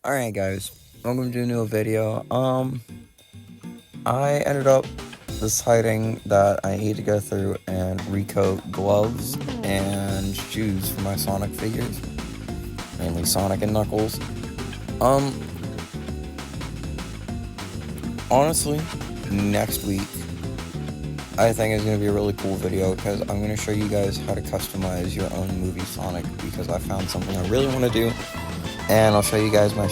Alright guys, welcome to a new video. I ended up deciding that I need to go through and recoat gloves and shoes for my Sonic figures. Mainly Sonic and Knuckles. Um, Honestly, next week, I think is going to be a really cool video because I'm going to show you guys how to customize your own movie Sonic because I found something I really want to do. And I'll show you guys my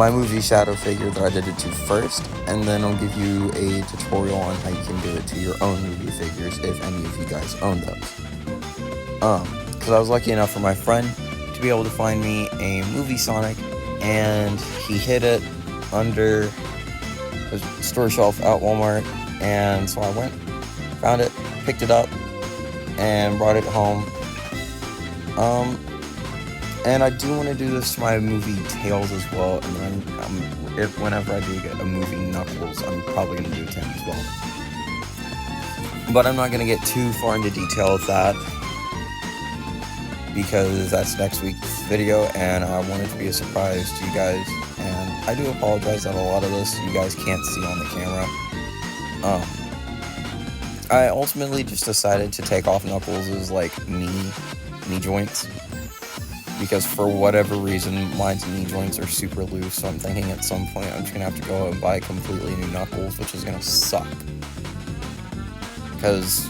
movie shadow figure that I did it to first, and then I'll give you a tutorial on how you can do it to your own movie figures if any of you guys own those. Because I was lucky enough for my friend to be able to find me a movie Sonic, and he hid it under a store shelf at Walmart, and so I went, found it, picked it up, and brought it home. And I do want to do this to my movie Tails as well, and then whenever I do get a movie Knuckles, I'm probably going to do it to him as well. But I'm not going to get too far into detail with that, because that's next week's video, and I want it to be a surprise to you guys, and I do apologize that a lot of this you guys can't see on the camera. I ultimately just decided to take off Knuckles' knee joints, because for whatever reason, mine's knee joints are super loose, so I'm thinking at some point I'm just going to have to go out and buy completely new Knuckles, which is going to suck. Because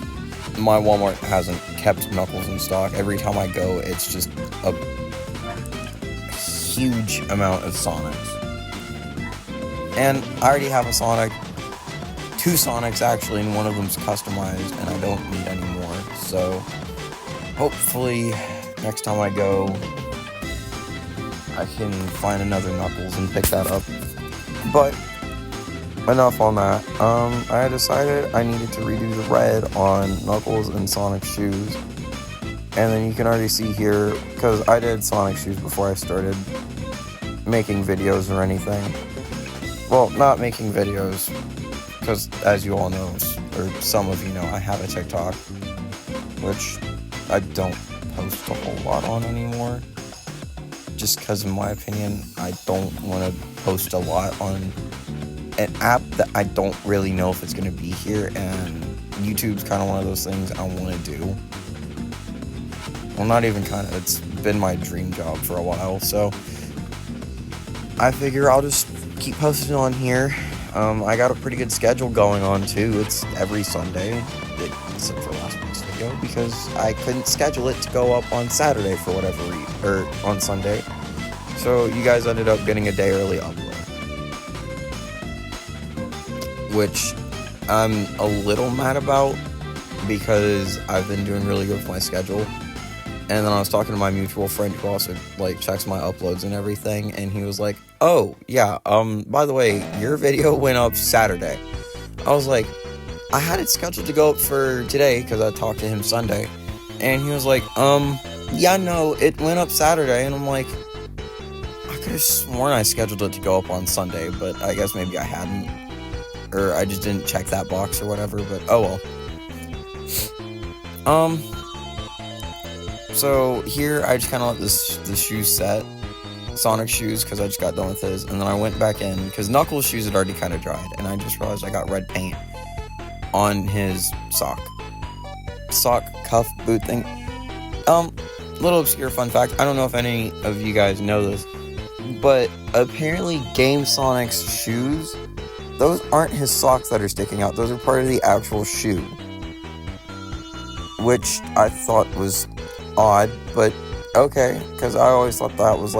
my Walmart hasn't kept Knuckles in stock. Every time I go, it's just a huge amount of Sonics. And I already have a Sonic, 2 Sonics actually, and one of them's customized, and I don't need any more. So, hopefully, next time I go, I can find another Knuckles and pick that up. But enough on that. I decided I needed to redo the red on Knuckles and Sonic shoes. And then you can already see here, because I did Sonic shoes before I started making videos or anything. Well, not making videos, because as you all know, or some of you know, I have a TikTok, which I don't post a whole lot on anymore, just because in my opinion I don't want to post a lot on an app that I don't really know if it's going to be here, and YouTube's kind of one of those things I want to do. Well, not even kind of, it's been my dream job for a while, so I figure I'll just keep posting on here. I got a pretty good schedule going on too. It's every Sunday, except for last week's video, because I couldn't schedule it to go up on Saturday for whatever reason, or on Sunday. So you guys ended up getting a day early upload, which I'm a little mad about because I've been doing really good with my schedule. And then I was talking to my mutual friend who also checks my uploads and everything, and he was like, "Oh, yeah, by the way, your video went up Saturday." I was like, I had it scheduled to go up for today because I talked to him Sunday. And he was like, yeah, no, it went up Saturday. And I'm like, I could have sworn I scheduled it to go up on Sunday, but I guess maybe I hadn't, or I just didn't check that box or whatever, but oh well. So here I just kind of let the shoes set, Sonic shoes, because I just got done with his, and then I went back in, because Knuckles' shoes had already kind of dried, and I just realized I got red paint on his sock cuff boot thing. Little obscure fun fact, I don't know if any of you guys know this, but apparently Game Sonic's shoes, those aren't his socks that are sticking out, those are part of the actual shoe, which I thought was odd, but okay, because I always thought that was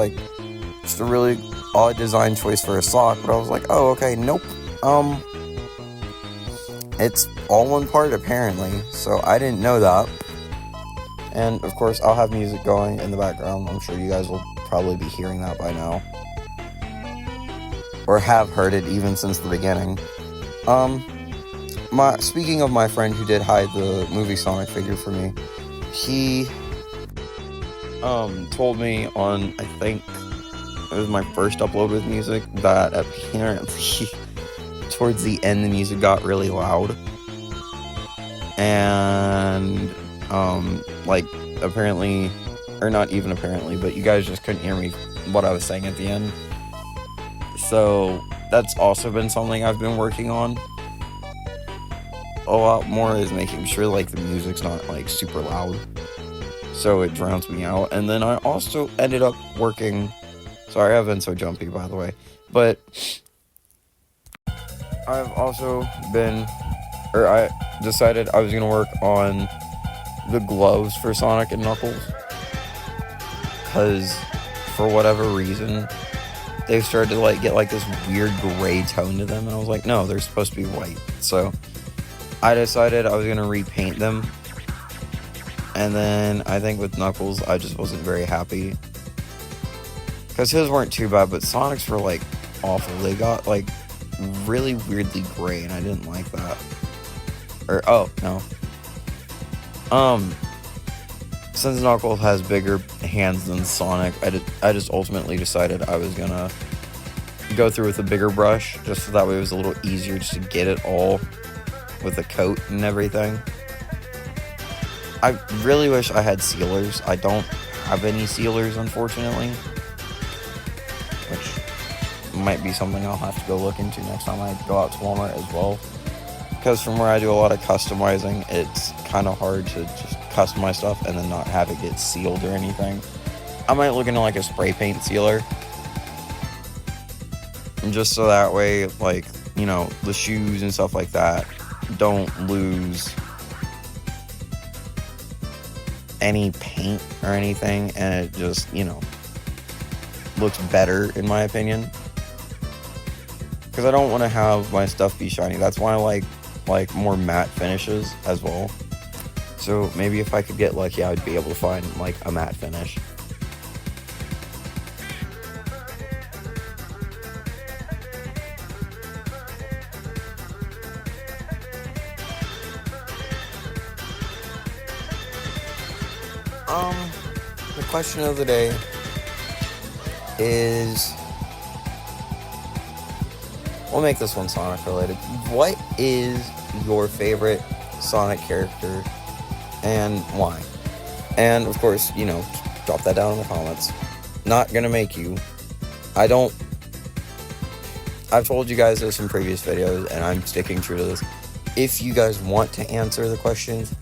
just a really odd design choice for a sock, but I was like, oh, okay, nope, it's all one part apparently, so I didn't know that. And of course I'll have music going in the background. I'm sure you guys will probably be hearing that by now, or have heard it even since the beginning. Speaking of my friend who did hide the movie Sonic figure for me, he told me on, I think it was my first upload with music, that apparently towards the end the music got really loud, and apparently or not even apparently, but you guys just couldn't hear me what I was saying at the end. So that's also been something I've been working on a lot more, is making sure like the music's not like super loud, so it drowns me out. And then I also ended up working, sorry I've been so jumpy by the way, but I've also been, or I decided I was gonna work on the gloves for Sonic and Knuckles, because for whatever reason they've started to like get like this weird gray tone to them, and I was like, no, they're supposed to be white. So I decided I was gonna repaint them. And then I think with Knuckles I just wasn't very happy, because his weren't too bad, but Sonic's were like awful. They got like really weirdly gray, and I didn't like that. Or oh no, since Knuckles has bigger hands than Sonic, I just ultimately decided I was gonna go through with a bigger brush, just so that way it was a little easier just to get it all with the coat and everything. I really wish I had sealers. I don't have any sealers, unfortunately, which might be something I'll have to go look into next time I go out to Walmart as well, because from where I do a lot of customizing, it's kind of hard to just customize stuff and then not have it get sealed or anything. I might look into like a spray paint sealer, and just so that way, like, you know, the shoes and stuff like that don't lose any paint or anything, and it just, you know, looks better in my opinion, because I don't want to have my stuff be shiny. That's why I like more matte finishes as well. So maybe if I could get lucky, I would be able to find like a matte finish. The question of the day is, we'll make this one Sonic related. What is your favorite Sonic character and why? And of course, you know, drop that down in the comments. Not gonna make you. I've told you guys this in previous videos, and I'm sticking true to this. If you guys want to answer the questions,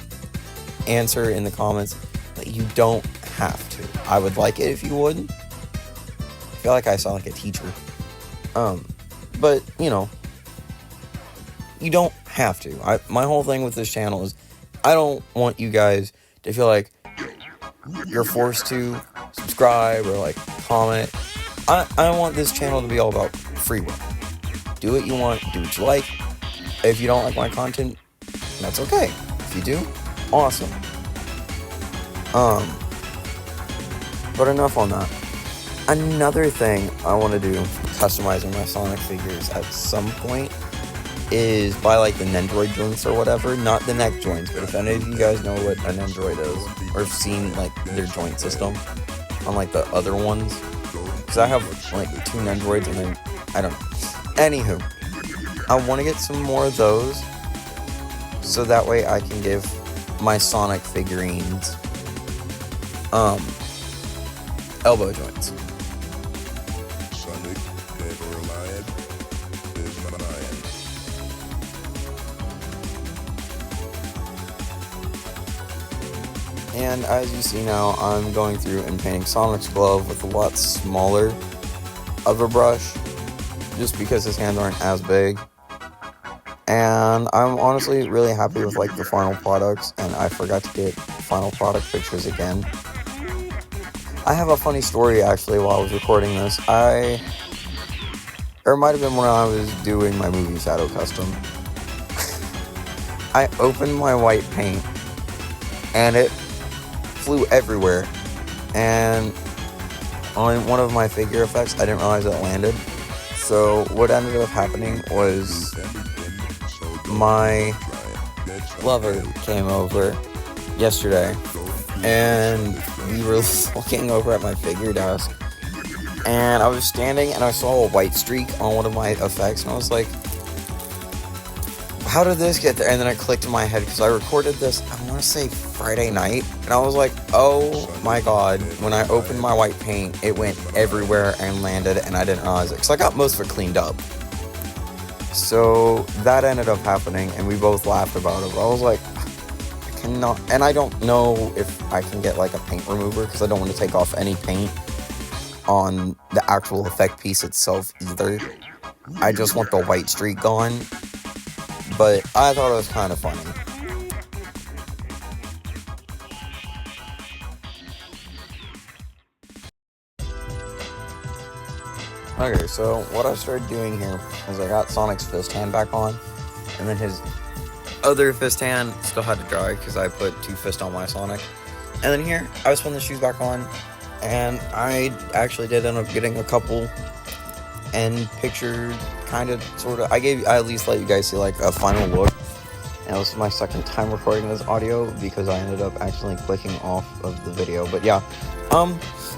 answer in the comments, but you don't have to. I would like it if you would. I feel like I sound like a teacher. But, you know, you don't have to. My whole thing with this channel is I don't want you guys to feel like you're forced to subscribe or, like, comment. I want this channel to be all about free will. Do what you want, do what you like. If you don't like my content, that's okay. If you do, awesome. But enough on that. Another thing I want to do, customizing my Sonic figures at some point, is buy like the Nendroid joints or whatever. Not the neck joints, but if any of you guys know what a Nendroid is, or have seen like their joint system on like the other ones, because I have like 2 Nendroids and then I don't know. Anywho, I want to get some more of those, so that way I can give my Sonic figurines elbow joints. Sonic, never alive, is mine. And as you see now, I'm going through and painting Sonic's glove with a lot smaller of a brush, just because his hands aren't as big. And I'm honestly really happy with like the final products, and I forgot to get final product pictures again. I have a funny story actually while I was recording this. Or it might have been when I was doing my movie shadow custom. I opened my white paint and it flew everywhere. And on one of my figure effects, I didn't realize it landed. So what ended up happening was my lover came over yesterday, and we were looking over at my figure desk, and I was standing and I saw a white streak on one of my effects, and I was like, how did this get there? And then it clicked in my head because I recorded this, I want to say Friday night, and I was like, oh my god, when I opened my white paint, it went everywhere and landed, and I didn't realize it because I got most of it cleaned up. So that ended up happening, and we both laughed about it. But I was like, I cannot, and I don't know if I can get like a paint remover because I don't want to take off any paint on the actual effect piece itself either. I just want the white streak gone. But I thought it was kind of funny. Okay, so what I started doing here is I got Sonic's fist hand back on, and then his other fist hand still had to dry because I put 2 fists on my Sonic. And then here, I was putting the shoes back on, and I actually did end up getting a couple end picture, kind of, sort of. I at least let you guys see like a final look. And this is my second time recording this audio because I ended up accidentally clicking off of the video. But yeah,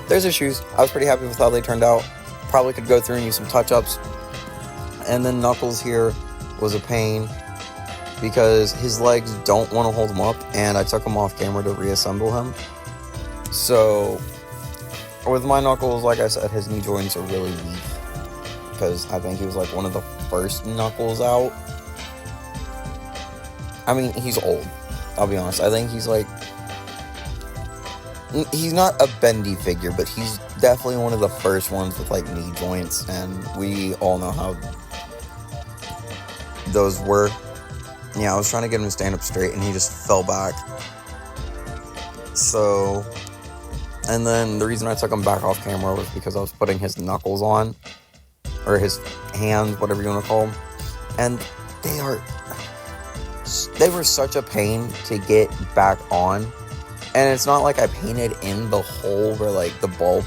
there's the shoes. I was pretty happy with how they turned out. Probably could go through and use some touch-ups. And then Knuckles here was a pain because his legs don't want to hold him up, and I took him off camera to reassemble him. So with my Knuckles, like I said, his knee joints are really weak because I think he was like one of the first Knuckles out. I mean, he's old, I'll be honest. I think he's like, he's not a bendy figure, but he's definitely one of the first ones with like knee joints, and we all know how those were. Yeah, I was trying to get him to stand up straight, and he just fell back. So, and then the reason I took him back off camera was because I was putting his knuckles on, or his hands, whatever you want to call them, and they were such a pain to get back on. And it's not like I painted in the hole where like the ball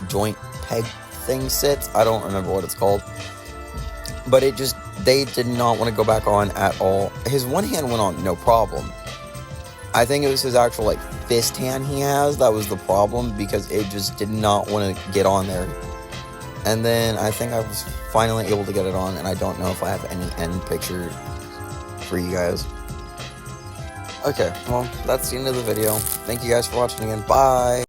joint peg thing sits. I don't remember what it's called, but they did not want to go back on at all. His one hand went on no problem. I think it was his actual like fist hand he has that was the problem, because it just did not want to get on there. And then I think I was finally able to get it on, and I don't know if I have any end picture for you guys. Okay, well, that's the end of the video. Thank you guys for watching again. Bye!